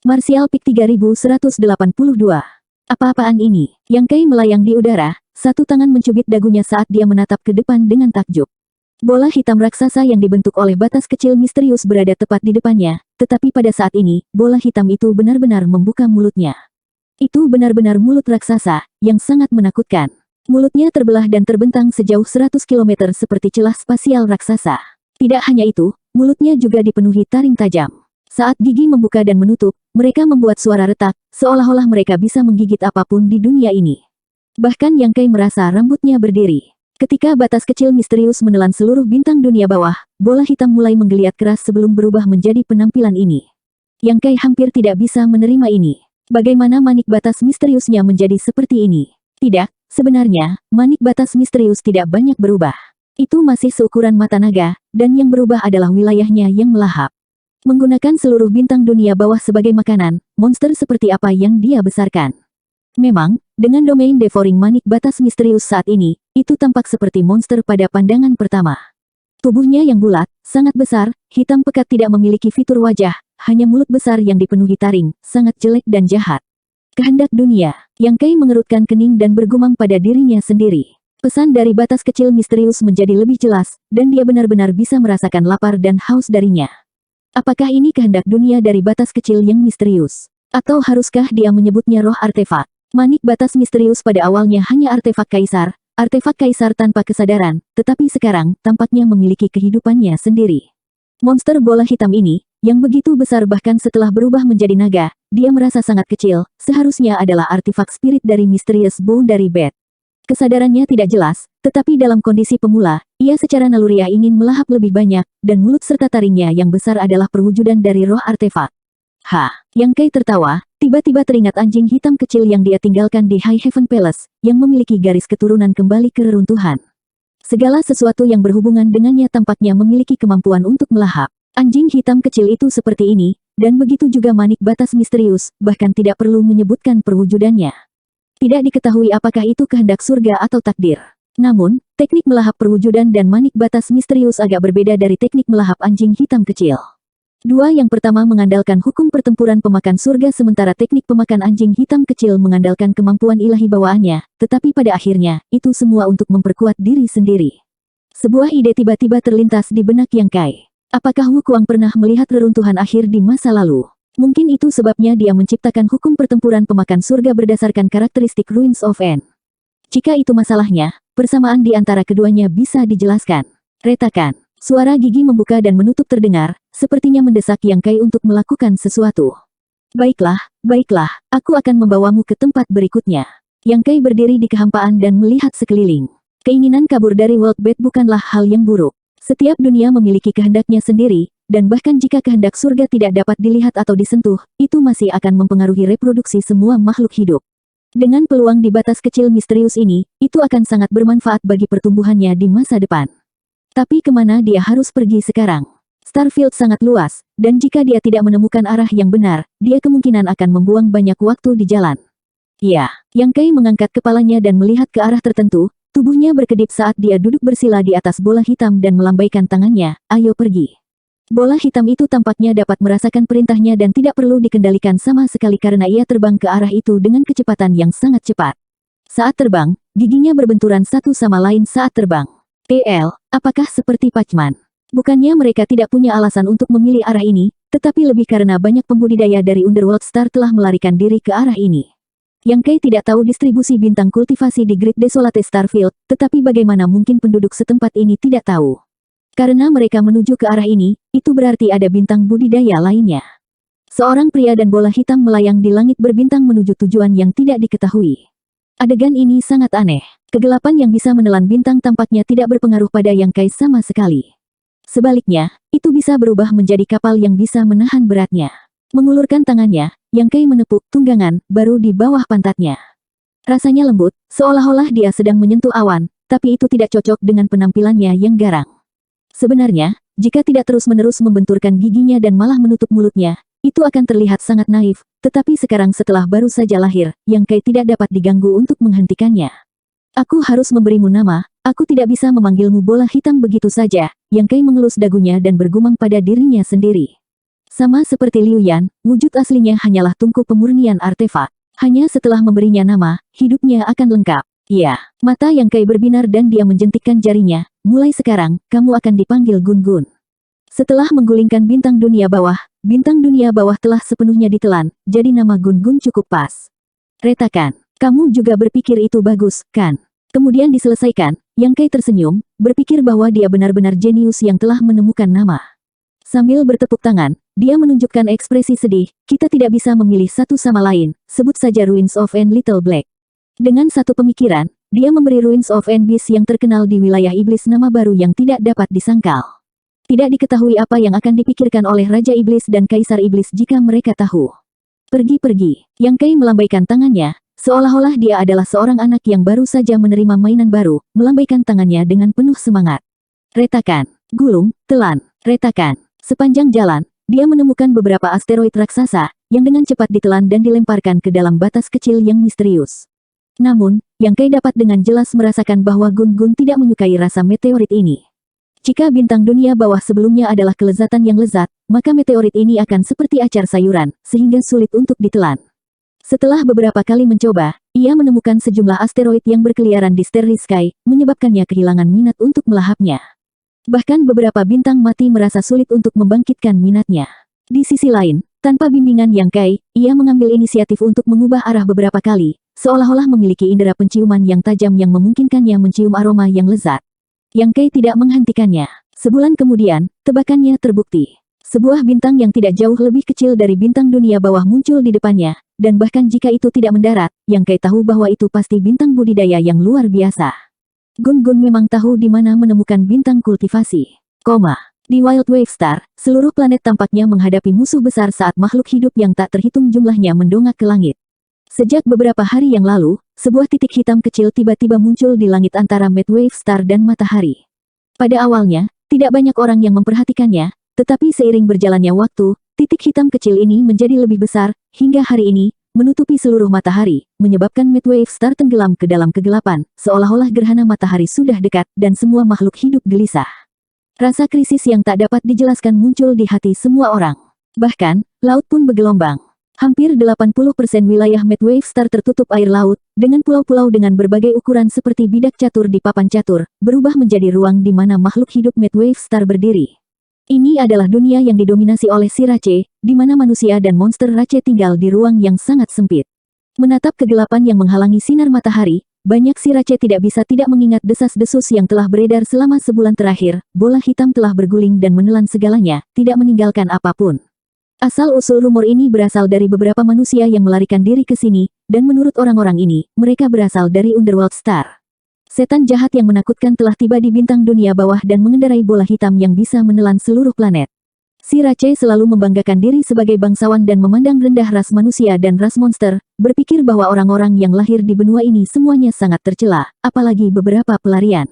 Martial Peak 3182. Apa-apaan ini? Yang Kai melayang di udara, satu tangan mencubit dagunya saat dia menatap ke depan dengan takjub. Bola hitam raksasa yang dibentuk oleh batas kecil misterius berada tepat di depannya, tetapi pada saat ini, bola hitam itu benar-benar membuka mulutnya. Itu benar-benar mulut raksasa, yang sangat menakutkan. Mulutnya terbelah dan terbentang sejauh 100 km seperti celah spasial raksasa. Tidak hanya itu, mulutnya juga dipenuhi taring tajam. Saat gigi membuka dan menutup, mereka membuat suara retak, seolah-olah mereka bisa menggigit apapun di dunia ini. Bahkan Yang Kai merasa rambutnya berdiri. Ketika batas kecil misterius menelan seluruh bintang dunia bawah, bola hitam mulai menggeliat keras sebelum berubah menjadi penampilan ini. Yang Kai hampir tidak bisa menerima ini. Bagaimana manik batas misteriusnya menjadi seperti ini? Tidak, sebenarnya, manik batas misterius tidak banyak berubah. Itu masih seukuran mata naga, dan yang berubah adalah wilayahnya yang melahap. Menggunakan seluruh bintang dunia bawah sebagai makanan, monster seperti apa yang dia besarkan. Memang, dengan domain devouring manik batas misterius saat ini, itu tampak seperti monster pada pandangan pertama. Tubuhnya yang bulat, sangat besar, hitam pekat tidak memiliki fitur wajah, hanya mulut besar yang dipenuhi taring, sangat jelek dan jahat. Kehendak dunia, Yang Kai mengerutkan kening dan bergumam pada dirinya sendiri. Pesan dari batas kecil misterius menjadi lebih jelas, dan dia benar-benar bisa merasakan lapar dan haus darinya. Apakah ini kehendak dunia dari batas kecil yang misterius? Atau haruskah dia menyebutnya roh artefak? Manik batas misterius pada awalnya hanya artefak kaisar tanpa kesadaran, tetapi sekarang tampaknya memiliki kehidupannya sendiri. Monster bola hitam ini, yang begitu besar bahkan setelah berubah menjadi naga, dia merasa sangat kecil, seharusnya adalah artefak spirit dari Mysterious Boundary Bed. Kesadarannya tidak jelas, tetapi dalam kondisi pemula, ia secara naluriah ingin melahap lebih banyak, dan mulut serta taringnya yang besar adalah perwujudan dari roh artefak. Yang Kai tertawa, tiba-tiba teringat anjing hitam kecil yang dia tinggalkan di High Heaven Palace, yang memiliki garis keturunan kembali ke reruntuhan. Segala sesuatu yang berhubungan dengannya tampaknya memiliki kemampuan untuk melahap. Anjing hitam kecil itu seperti ini, dan begitu juga manik batas misterius, bahkan tidak perlu menyebutkan perwujudannya. Tidak diketahui apakah itu kehendak surga atau takdir. Namun, teknik melahap perwujudan dan manik batas misterius agak berbeda dari teknik melahap anjing hitam kecil. Dua yang pertama mengandalkan hukum pertempuran pemakan surga sementara teknik pemakan anjing hitam kecil mengandalkan kemampuan ilahi bawaannya, tetapi pada akhirnya, itu semua untuk memperkuat diri sendiri. Sebuah ide tiba-tiba terlintas di benak Yang Kai. Apakah Wu Kuang pernah melihat reruntuhan akhir di masa lalu? Mungkin itu sebabnya dia menciptakan hukum pertempuran pemakan surga berdasarkan karakteristik Ruins of End. Jika itu masalahnya, persamaan di antara keduanya bisa dijelaskan. Retakan. Suara gigi membuka dan menutup terdengar, sepertinya mendesak Yang Kai untuk melakukan sesuatu. Baiklah, aku akan membawamu ke tempat berikutnya. Yang Kai berdiri di kehampaan dan melihat sekeliling. Keinginan kabur dari World Bed bukanlah hal yang buruk. Setiap dunia memiliki kehendaknya sendiri, dan bahkan jika kehendak surga tidak dapat dilihat atau disentuh, itu masih akan mempengaruhi reproduksi semua makhluk hidup. Dengan peluang di batas kecil misterius ini, itu akan sangat bermanfaat bagi pertumbuhannya di masa depan. Tapi kemana dia harus pergi sekarang? Starfield sangat luas, dan jika dia tidak menemukan arah yang benar, dia kemungkinan akan membuang banyak waktu di jalan. Ya, Yang Kai mengangkat kepalanya dan melihat ke arah tertentu. Tubuhnya berkedip saat dia duduk bersila di atas bola hitam dan melambaikan tangannya, ayo pergi. Bola hitam itu tampaknya dapat merasakan perintahnya dan tidak perlu dikendalikan sama sekali karena ia terbang ke arah itu dengan kecepatan yang sangat cepat. Saat terbang, giginya berbenturan satu sama lain saat terbang. Apakah seperti Pacman? Bukannya mereka tidak punya alasan untuk memilih arah ini, tetapi lebih karena banyak pembudidaya dari Underworld Star telah melarikan diri ke arah ini. Yang Kai tidak tahu distribusi bintang kultivasi di Great Desolate Starfield, tetapi bagaimana mungkin penduduk setempat ini tidak tahu? Karena mereka menuju ke arah ini, itu berarti ada bintang budidaya lainnya. Seorang pria dan bola hitam melayang di langit berbintang menuju tujuan yang tidak diketahui. Adegan ini sangat aneh. Kegelapan yang bisa menelan bintang tampaknya tidak berpengaruh pada Yang Kai sama sekali. Sebaliknya, itu bisa berubah menjadi kapal yang bisa menahan beratnya. Mengulurkan tangannya, Yang Kai menepuk tunggangan, baru di bawah pantatnya. Rasanya lembut, seolah-olah dia sedang menyentuh awan, tapi itu tidak cocok dengan penampilannya yang garang. Sebenarnya, jika tidak terus-menerus membenturkan giginya dan malah menutup mulutnya, itu akan terlihat sangat naif, tetapi sekarang setelah baru saja lahir, Yang Kai tidak dapat diganggu untuk menghentikannya. Aku harus memberimu nama, aku tidak bisa memanggilmu bola hitam begitu saja, Yang Kai mengelus dagunya dan bergumam pada dirinya sendiri. Sama seperti Liu Yan, wujud aslinya hanyalah tungku pemurnian artefak. Hanya setelah memberinya nama, hidupnya akan lengkap. Iya, mata Yang Kai berbinar dan dia menjentikkan jarinya. Mulai sekarang, kamu akan dipanggil Gun-Gun. Setelah menggulingkan bintang dunia bawah telah sepenuhnya ditelan, jadi nama Gun-Gun cukup pas. Retakan, kamu juga berpikir itu bagus, kan? Kemudian diselesaikan, Yang Kai tersenyum, berpikir bahwa dia benar-benar jenius yang telah menemukan nama. Sambil bertepuk tangan, dia menunjukkan ekspresi sedih, kita tidak bisa memilih satu sama lain, sebut saja Ruins of N Little Black. Dengan satu pemikiran, dia memberi Ruins of N Beast yang terkenal di wilayah iblis nama baru yang tidak dapat disangkal. Tidak diketahui apa yang akan dipikirkan oleh Raja Iblis dan Kaisar Iblis jika mereka tahu. Pergi-pergi, Yang Kai melambaikan tangannya, seolah-olah dia adalah seorang anak yang baru saja menerima mainan baru, melambaikan tangannya dengan penuh semangat. Retakan, gulung, telan, retakan. Sepanjang jalan, dia menemukan beberapa asteroid raksasa, yang dengan cepat ditelan dan dilemparkan ke dalam batas kecil yang misterius. Namun, Yang Kai dapat dengan jelas merasakan bahwa Gun-Gun tidak menyukai rasa meteorit ini. Jika bintang dunia bawah sebelumnya adalah kelezatan yang lezat, maka meteorit ini akan seperti acar sayuran, sehingga sulit untuk ditelan. Setelah beberapa kali mencoba, ia menemukan sejumlah asteroid yang berkeliaran di Starry Sky, menyebabkannya kehilangan minat untuk melahapnya. Bahkan beberapa bintang mati merasa sulit untuk membangkitkan minatnya. Di sisi lain, tanpa bimbingan Yang Kai, ia mengambil inisiatif untuk mengubah arah beberapa kali, seolah-olah memiliki indera penciuman yang tajam yang memungkinkannya mencium aroma yang lezat. Yang Kai tidak menghentikannya. Sebulan kemudian, tebakannya terbukti. Sebuah bintang yang tidak jauh lebih kecil dari bintang dunia bawah muncul di depannya, dan bahkan jika itu tidak mendarat, Yang Kai tahu bahwa itu pasti bintang budidaya yang luar biasa. Gun-Gun memang tahu di mana menemukan bintang kultivasi. Di Wild Wave Star, seluruh planet tampaknya menghadapi musuh besar saat makhluk hidup yang tak terhitung jumlahnya mendongak ke langit. Sejak beberapa hari yang lalu, sebuah titik hitam kecil tiba-tiba muncul di langit antara Midwave Star dan matahari. Pada awalnya, tidak banyak orang yang memperhatikannya, tetapi seiring berjalannya waktu, titik hitam kecil ini menjadi lebih besar, hingga hari ini, menutupi seluruh matahari, menyebabkan Midwave Star tenggelam ke dalam kegelapan, seolah-olah gerhana matahari sudah dekat, dan semua makhluk hidup gelisah. Rasa krisis yang tak dapat dijelaskan muncul di hati semua orang. Bahkan, laut pun bergelombang. Hampir 80% wilayah Midwave Star tertutup air laut, dengan pulau-pulau dengan berbagai ukuran seperti bidak catur di papan catur, berubah menjadi ruang di mana makhluk hidup Midwave Star berdiri. Ini adalah dunia yang didominasi oleh Sirace, di mana manusia dan monster Race tinggal di ruang yang sangat sempit. Menatap kegelapan yang menghalangi sinar matahari, banyak Sirace tidak bisa tidak mengingat desas-desus yang telah beredar selama sebulan terakhir, bola hitam telah berguling dan menelan segalanya, tidak meninggalkan apapun. Asal-usul rumor ini berasal dari beberapa manusia yang melarikan diri ke sini, dan menurut orang-orang ini, mereka berasal dari Underworld Star. Setan jahat yang menakutkan telah tiba di bintang dunia bawah dan mengendarai bola hitam yang bisa menelan seluruh planet. Sirace selalu membanggakan diri sebagai bangsawan dan memandang rendah ras manusia dan ras monster, berpikir bahwa orang-orang yang lahir di benua ini semuanya sangat tercela, apalagi beberapa pelarian.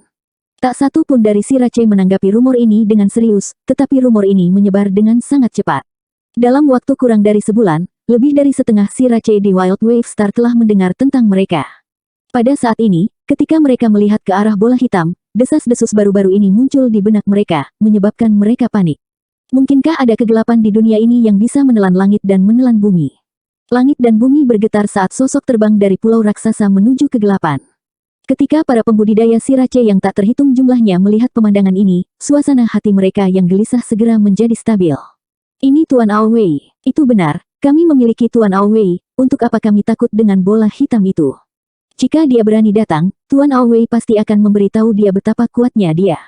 Tak satu pun dari Sirace menanggapi rumor ini dengan serius, tetapi rumor ini menyebar dengan sangat cepat. Dalam waktu kurang dari sebulan, lebih dari setengah Sirace di Wild Wave Star telah mendengar tentang mereka. Pada saat ini, ketika mereka melihat ke arah bola hitam, desas-desus baru-baru ini muncul di benak mereka, menyebabkan mereka panik. Mungkinkah ada kegelapan di dunia ini yang bisa menelan langit dan menelan bumi? Langit dan bumi bergetar saat sosok terbang dari pulau raksasa menuju kegelapan. Ketika para pembudidaya Sirace yang tak terhitung jumlahnya melihat pemandangan ini, suasana hati mereka yang gelisah segera menjadi stabil. Ini Tuan Aowei, itu benar, kami memiliki Tuan Aowei, untuk apa kami takut dengan bola hitam itu? Jika dia berani datang, Tuan Aowei pasti akan memberitahu dia betapa kuatnya dia.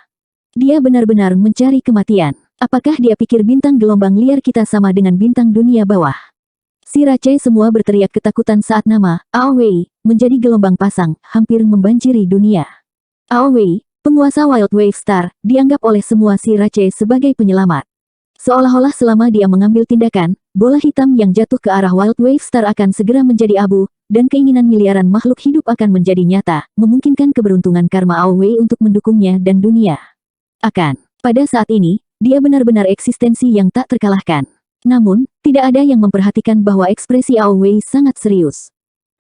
Dia benar-benar mencari kematian. Apakah dia pikir bintang gelombang liar kita sama dengan bintang dunia bawah? Sirace semua berteriak ketakutan saat nama Aowei menjadi gelombang pasang, hampir membanjiri dunia. Aowei, penguasa Wild Wave Star, dianggap oleh semua Sirace sebagai penyelamat. Seolah-olah selama dia mengambil tindakan, bola hitam yang jatuh ke arah Wild Wave Star akan segera menjadi abu, dan keinginan miliaran makhluk hidup akan menjadi nyata, memungkinkan keberuntungan karma Aowei untuk mendukungnya dan dunia. Pada saat ini, dia benar-benar eksistensi yang tak terkalahkan. Namun, tidak ada yang memperhatikan bahwa ekspresi Aowei sangat serius.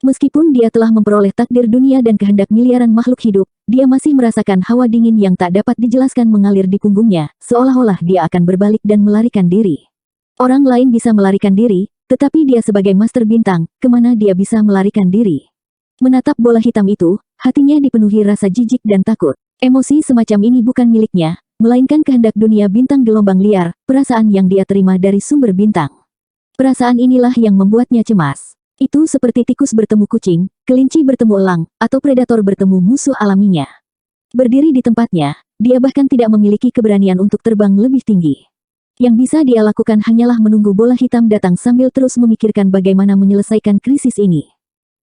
Meskipun dia telah memperoleh takdir dunia dan kehendak miliaran makhluk hidup, dia masih merasakan hawa dingin yang tak dapat dijelaskan mengalir di punggungnya, seolah-olah dia akan berbalik dan melarikan diri. Orang lain bisa melarikan diri, tetapi dia sebagai Master Bintang, kemana dia bisa melarikan diri? Menatap bola hitam itu, hatinya dipenuhi rasa jijik dan takut. Emosi semacam ini bukan miliknya, melainkan kehendak dunia bintang gelombang liar, perasaan yang dia terima dari sumber bintang. Perasaan inilah yang membuatnya cemas. Itu seperti tikus bertemu kucing, kelinci bertemu elang, atau predator bertemu musuh alaminya. Berdiri di tempatnya, dia bahkan tidak memiliki keberanian untuk terbang lebih tinggi. Yang bisa dia lakukan hanyalah menunggu bola hitam datang sambil terus memikirkan bagaimana menyelesaikan krisis ini.